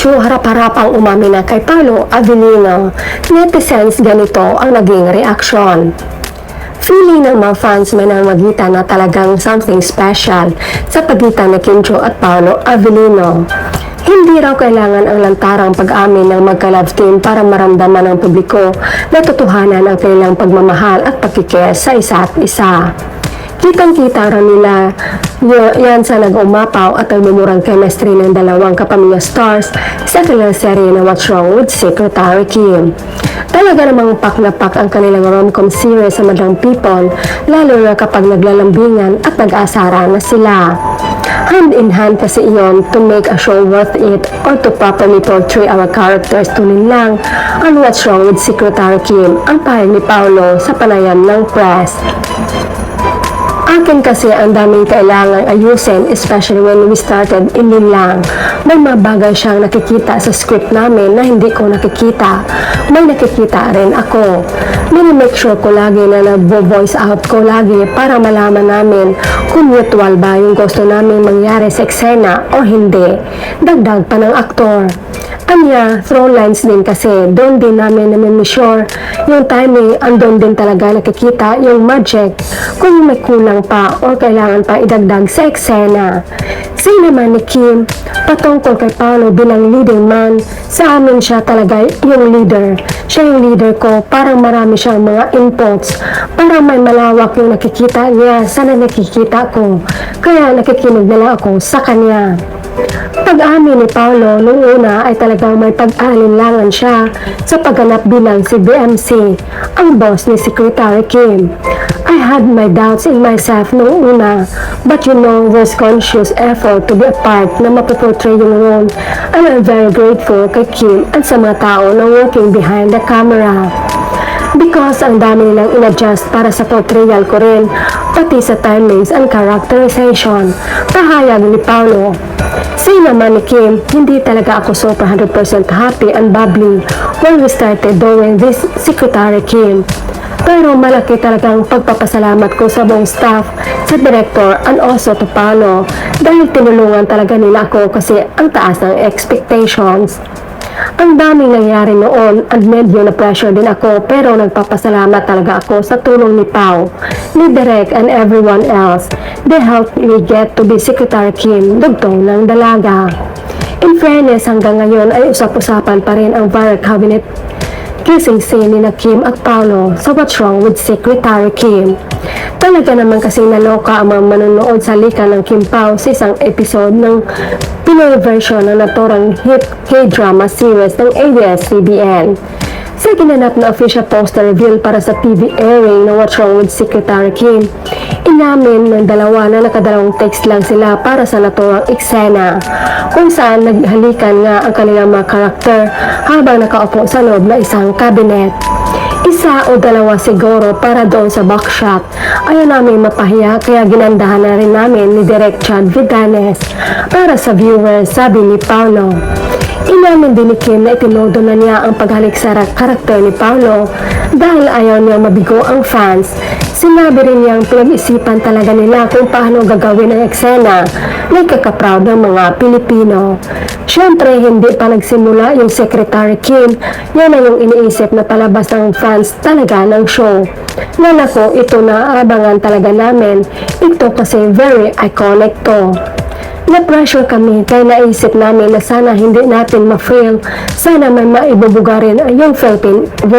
medyo harap-harapang umamin na kay Paolo Avellino, netizens ganito ang naging reaksyon. Feeling ng mga fans may namagitan na talagang something special sa pagitan ni Kim Chiu at Paolo Avellino. Hindi raw kailangan ang lantarang pag-amin ng magka-love team para maramdaman ng publiko na totohanan ang kanilang pagmamahal at pagkikare sa isa't isa. Kitang-kita raw nila yan sa nag-umapaw at nagmumurang chemistry ng dalawang kapamilya stars sa kanilang serye na What's Wrong with Secretary Kim. Talaga namang pak na pak ang kanilang rom-com series sa Madlang People, lalo na kapag naglalambingan at nag-aasara na sila. Hand in hand kasi iyon to make a show worth it or to properly portray our characters. Tunin lang on What's Wrong with Secretary Kim ang pahayag ni Paolo sa panayam ng press. Akin kasi ang daming kailangan ayusin, especially when we started in lang. May mga bagay siyang nakikita sa script namin na hindi ko nakikita. May nakikita rin ako. Minimake sure ko lagi na nag-voice out ko lagi para malaman namin kung mutual ba yung gusto namin mangyari sa eksena o hindi. Dagdag pa ng aktor. Anya, through lines din kasi doon din namin sure yung timing, andun din talaga nakikita yung magic kung may kulang pa o kailangan pa idagdag sa eksena. Same naman ni Kim, patungkol kay Paolo bilang leading man, sa amin siya talaga yung leader. Siya yung leader ko, parang marami siyang mga inputs, parang may malawak yung nakikita niya sa nakikita ko, kaya nakikinig na lang ako sa kanya. Pag-amin ni Paolo nung una ay talagang may pag-alinlangan siya sa pagganap bilang si BMC, ang boss ni Secretary Kim. I had my doubts in myself nung una, but there's conscious effort to be a part na mapoportray yung role, and I'm very grateful kay Kim at sa mga tao na working behind the camera. Because ang dami nilang in-adjust para sa portrayal ko rin, pati sa timings and characterization, pahayag ni Paolo. Say naman ni Kim, hindi talaga ako super 100% happy and bubbly when we started doing this Secretary Kim. Pero malaki talagang pagpapasalamat ko sa buong staff, sa director, and also to Paolo dahil tinulungan talaga nila ako kasi ang taas ng expectations. Ang daming nangyari noon at medyo na pressure din ako pero nagpapasalamat talaga ako sa tulong ni Pao, ni Direk and everyone else. They helped me get to be Secretary Kim, dugtong ng dalaga. In fairness, hanggang ngayon ay usap-usapan pa rin ang viral cabinet kissing scene ni Kim at Paolo sa What's Wrong with Secretary Kim. Talaga naman kasi naloka ang mga manonood sa lika ng Kim Pao sa isang episode ng Pinoy version ng naturang hit K-drama series ng ABS-CBN. Sa ginanap na official poster reveal para sa TV airing ng What's Wrong with Secretary Kim, inamin ng dalawa na nakadalawang text lang sila para sa naturang eksena, kung saan naghalikan nga ang kanilang mga karakter habang nakaupo sa loob ng isang cabinet. Isa o dalawa siguro para doon sa backshot. Ayaw namin mapahiya kaya ginandahan na rin namin ni Direk Chad Vidanes para sa viewers, sabi ni Paolo. Inamin din ni Kim na itinodo na niya ang paghalik sa karakter ni Paolo dahil ayaw niya mabigo ang fans. Sinabi rin niyang pinag-isipan talaga nila kung paano gagawin ang eksena na ikakaproud ng mga Pilipino. Siyempre, hindi pa nagsimula yung Secretary Kim, yan na yung iniisip na palabas ng fans talaga ng show. Nako, ito na abangan talaga namin. Ito kasi very iconic to. Na-pressure kami kaya naisip namin na sana hindi natin ma-fail. Sana may maibubuga rin yung Philippine version.